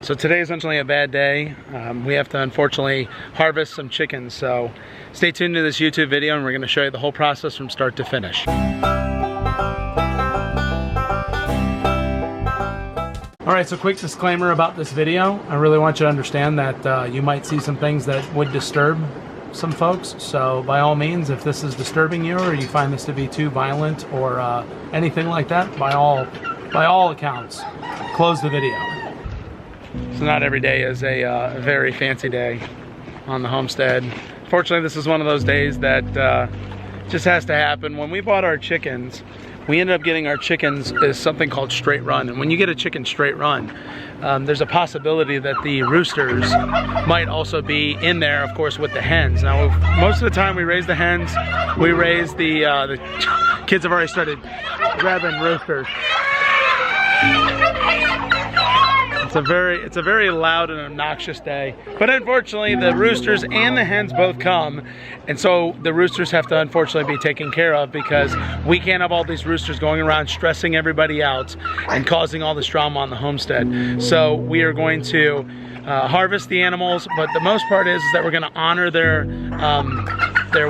So today is essentially a bad day. We have to unfortunately harvest some chickens. So stay tuned to this YouTube video and we're going to show you the whole process from start to finish. Alright, so quick disclaimer about this video. I really want you to understand that you might see some things that would disturb some folks. So by all means, if this is disturbing you or you find this to be too violent or anything like that, by all accounts, close the video. So not every day is a very fancy day on the homestead. Fortunately, this is one of those days that just has to happen. When we bought our chickens, we ended up getting our chickens as something called straight run. And when you get a chicken straight run, there's a possibility that the roosters might also be in there, of course, with the hens. Now, most of the time we raise the hens, we raise the kids have already started grabbing roosters. It's a very loud and obnoxious day. But unfortunately, the roosters and the hens both come, and so the roosters have to unfortunately be taken care of because we can't have all these roosters going around stressing everybody out and causing all this drama on the homestead. So we are going to harvest the animals, but the most part is that we're going to honor their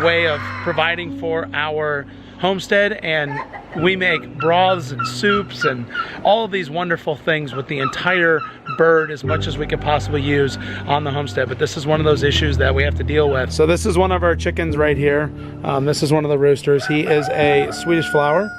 way of providing for our homestead, and we make broths and soups and all of these wonderful things with the entire bird as much as we could possibly use on the homestead. But this is one of those issues that we have to deal with. So this is one of our chickens right here. This is one of the roosters. He is a Swedish flower,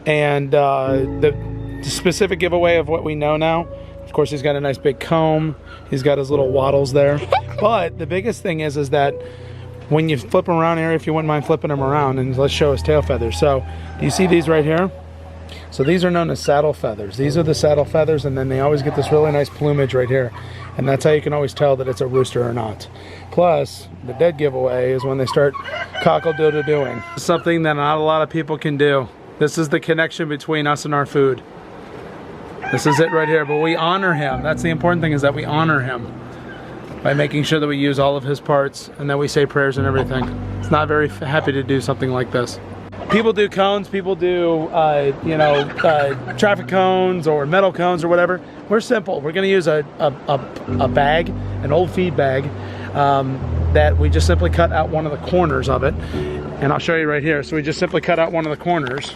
and the specific giveaway of what we know now, of course, he's got a nice big comb, he's got his little wattles there, but the biggest thing is that when you flip him around here, if you wouldn't mind flipping him around, and let's show his tail feathers. So, do you see these right here? So these are known as saddle feathers. These are the saddle feathers, and then they always get this really nice plumage right here. And that's how you can always tell that it's a rooster or not. Plus, the dead giveaway is when they start cockle-doodle-doing. Something that not a lot of people can do. This is the connection between us and our food. This is it right here, but we honor him. That's the important thing, is that we honor him by making sure that we use all of his parts and that we say prayers and everything. It's not very happy to do something like this. People do cones, people do traffic cones or metal cones or whatever. We're simple. We're gonna use a bag, an old feed bag, that we just simply cut out one of the corners of it. And I'll show you right here. So we just simply cut out one of the corners,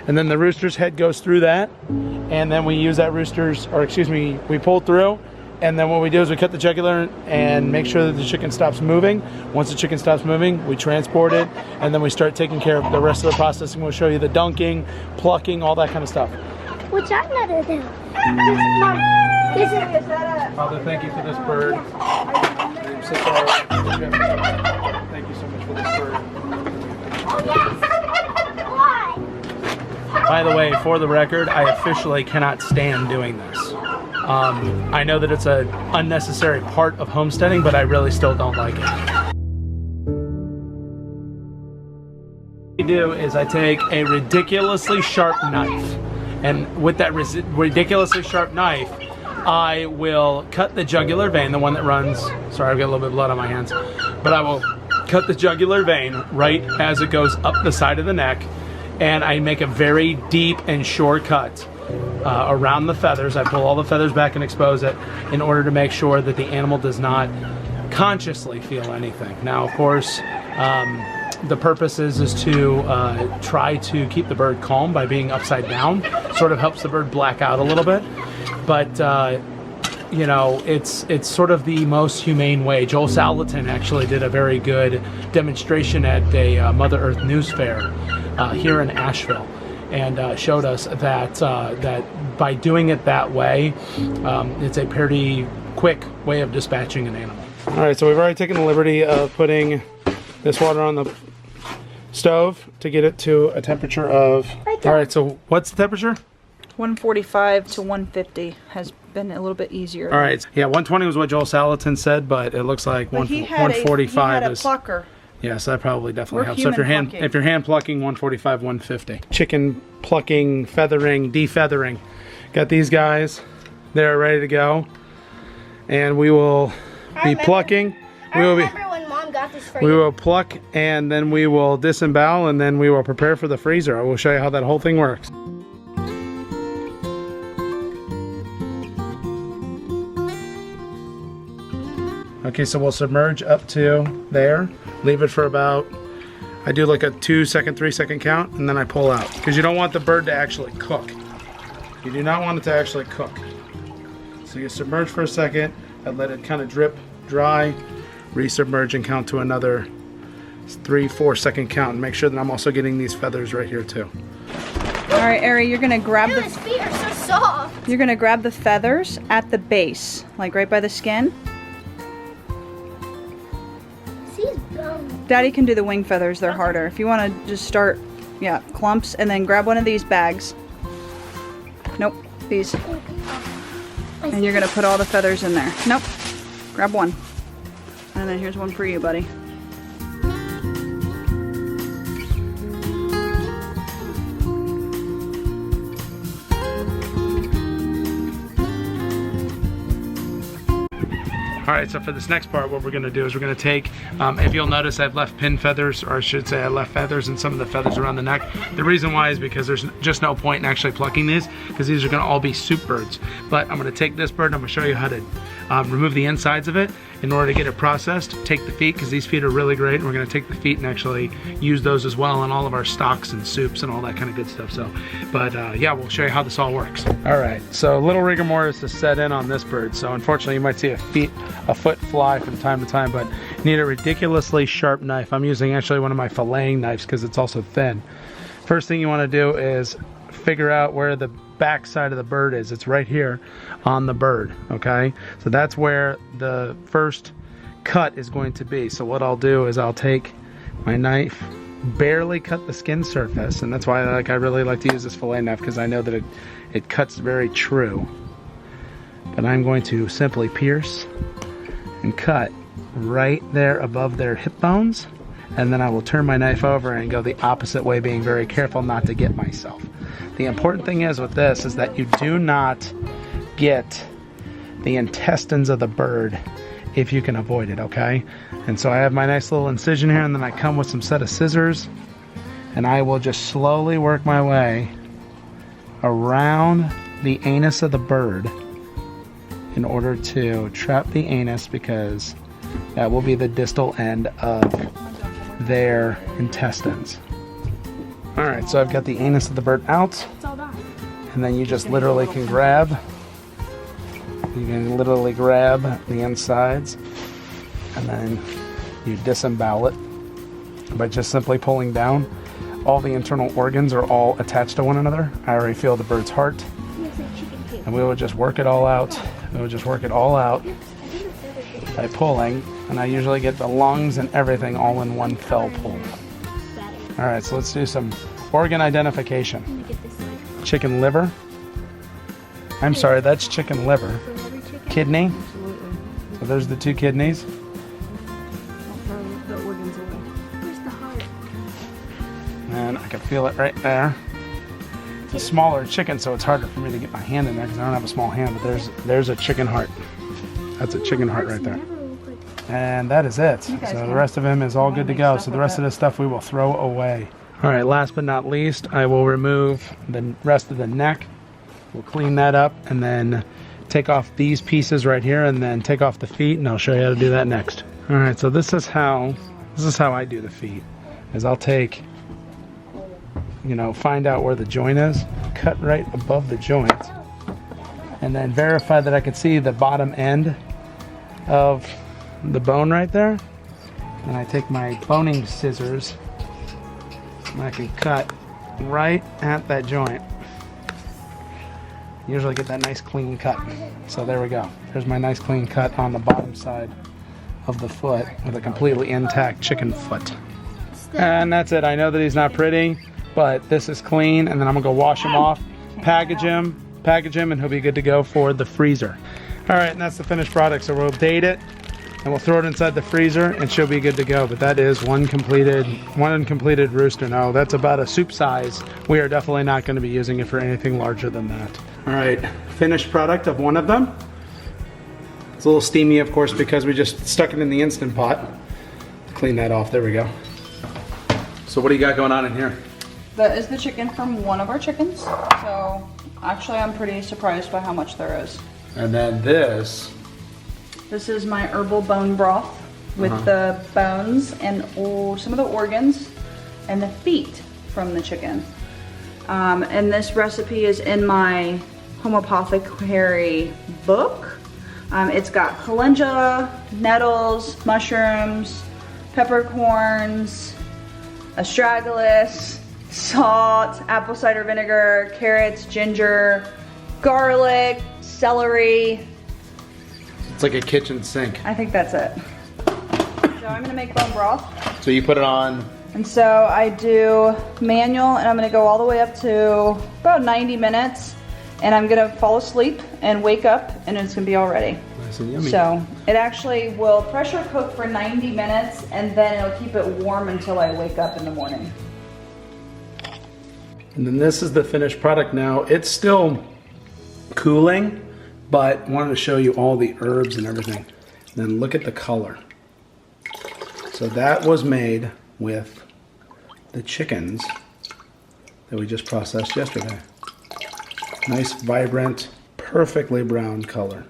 and then the rooster's head goes through that, and then we use that we pull through. And then what we do is we cut the jugular and make sure that the chicken stops moving. Once the chicken stops moving, we transport it, and then we start taking care of the rest of the processing. We'll show you the dunking, plucking, all that kind of stuff. Which I never do. Father, thank you for this bird. I'm so sorry. Thank you so much for this bird. By the way, for the record, I officially cannot stand doing this. I know that it's an unnecessary part of homesteading, but I really still don't like it. What I do is I take a ridiculously sharp knife, and with that ridiculously sharp knife, I will cut the jugular vein, the one that runs, sorry, I've got a little bit of blood on my hands, but I will cut the jugular vein right as it goes up the side of the neck, and I make a very deep and short cut around the feathers. I pull all the feathers back and expose it in order to make sure that the animal does not consciously feel anything. Now, of course, the purpose is to try to keep the bird calm by being upside down. Sort of helps the bird black out a little bit, but you know, it's sort of the most humane way. Joel Salatin actually did a very good demonstration at a Mother Earth News Fair here in Asheville, and showed us that that by doing it that way, it's a pretty quick way of dispatching an animal. All right, so we've already taken the liberty of putting this water on the stove to get it to a temperature of, all right, so what's the temperature? 145 to 150 has been a little bit easier. All right, yeah, 120 was what Joel Salatin said, but it looks like 145 he had a is plucker. Yes, that probably definitely helps. So human if you're hand plucking, 145, 150. Chicken plucking, feathering, defeathering. Got these guys. They're ready to go. And we will be plucking. I remember when Mom got this for you. We will pluck, and then we will disembowel, and then we will prepare for the freezer. I will show you how that whole thing works. Okay, so we'll submerge up to there. Leave it for about, I do like a 2 second, 3 second count, and then I pull out. Because you don't want the bird to actually cook. You do not want it to actually cook. So you submerge for a second and let it kind of drip dry, resubmerge and count to another 3-4 second count, and make sure that I'm also getting these feathers right here too. All right, Ari, you're gonna grab His feet are so soft. you're gonna grab the feathers at the base, like right by the skin. See his bones. Daddy can do the wing feathers, they're harder. If you wanna just start, yeah, clumps, and then grab one of these bags. Nope, these. And you're gonna put all the feathers in there. Nope, grab one. And then here's one for you, buddy. All right, so for this next part, what we're gonna do is we're gonna take, if you'll notice, I've left pin feathers, or I should say I left feathers and some of the feathers around the neck. The reason why is because there's just no point in actually plucking these, because these are gonna all be soup birds. But I'm gonna take this bird and I'm gonna show you how to remove the insides of it. In order to get it processed, take the feet, because these feet are really great, and we're gonna take the feet and actually use those as well in all of our stocks and soups and all that kind of good stuff. So, but yeah, we'll show you how this all works. All right, so a little rigor mortis is set in on this bird. So unfortunately, you might see a foot fly from time to time, but you need a ridiculously sharp knife. I'm using actually one of my filleting knives because it's also thin. First thing you want to do is figure out where the back side of the bird is. It's right here on the bird, okay? So that's where the first cut is going to be. So what I'll do is I'll take my knife, barely cut the skin surface, and that's why I really like to use this fillet knife, because I know that it cuts very true. But I'm going to simply pierce and cut right there above their hip bones, and then I will turn my knife over and go the opposite way, being very careful not to get myself. The important thing is with this is that you do not get the intestines of the bird if you can avoid it, okay? And so I have my nice little incision here, and then I come with some set of scissors, and I will just slowly work my way around the anus of the bird in order to trap the anus, because that will be the distal end of their intestines. All right, so I've got the anus of the bird out, and then you just literally can grab the insides, and then you disembowel it by just simply pulling down. All the internal organs are all attached to one another. I already feel the bird's heart, and we will just work it all out. We will just work it all out by pulling, and I usually get the lungs and everything all in one fell pull. All right, so let's do some organ identification. Chicken liver. I'm sorry, that's chicken liver. Kidney. So there's the 2 kidneys. And I can feel it right there. It's a smaller chicken, so it's harder for me to get my hand in there because I don't have a small hand, but there's a chicken heart. That's a chicken heart right there. And that is it. So the rest of him is all good to go. So the rest of this stuff we will throw away. All right, last but not least, I will remove the rest of the neck. We'll clean that up and then take off these pieces right here, and then take off the feet, and I'll show you how to do that next. All right, so this is how I do the feet. Is I'll take, find out where the joint is, cut right above the joint, and then verify that I can see the bottom end of the bone right there. And I take my boning scissors and I can cut right at that joint. Usually get that nice clean cut. So there we go. There's my nice clean cut on the bottom side of the foot with a completely intact chicken foot. And that's it. I know that he's not pretty, but this is clean, and then I'm gonna go wash him off, package him, and he'll be good to go for the freezer. All right, and that's the finished product. So we'll date it, and we'll throw it inside the freezer, and she'll be good to go. But that is one uncompleted rooster. No, that's about a soup size. We are definitely not going to be using it for anything larger than that. All right, finished product of one of them. It's a little steamy, of course, because we just stuck it in the Instant Pot. Clean that off. There we go. So what do you got going on in here? That is the chicken from one of our chickens. So actually I'm pretty surprised by how much there is. And then this This is my herbal bone broth with the bones and some of the organs and the feet from the chicken. And this recipe is in my homeopathicary book. It's got calendula, nettles, mushrooms, peppercorns, astragalus, salt, apple cider vinegar, carrots, ginger, garlic, celery. It's like a kitchen sink. I think that's it. So I'm gonna make bone broth. So you put it on. And so I do manual, and I'm gonna go all the way up to about 90 minutes, and I'm gonna fall asleep and wake up, and it's gonna be all ready. Nice and yummy. So it actually will pressure cook for 90 minutes, and then it'll keep it warm until I wake up in the morning. And then this is the finished product now. It's still cooling, but wanted to show you all the herbs and everything. And then look at the color. So that was made with the chickens that we just processed yesterday. Nice, vibrant, perfectly brown color.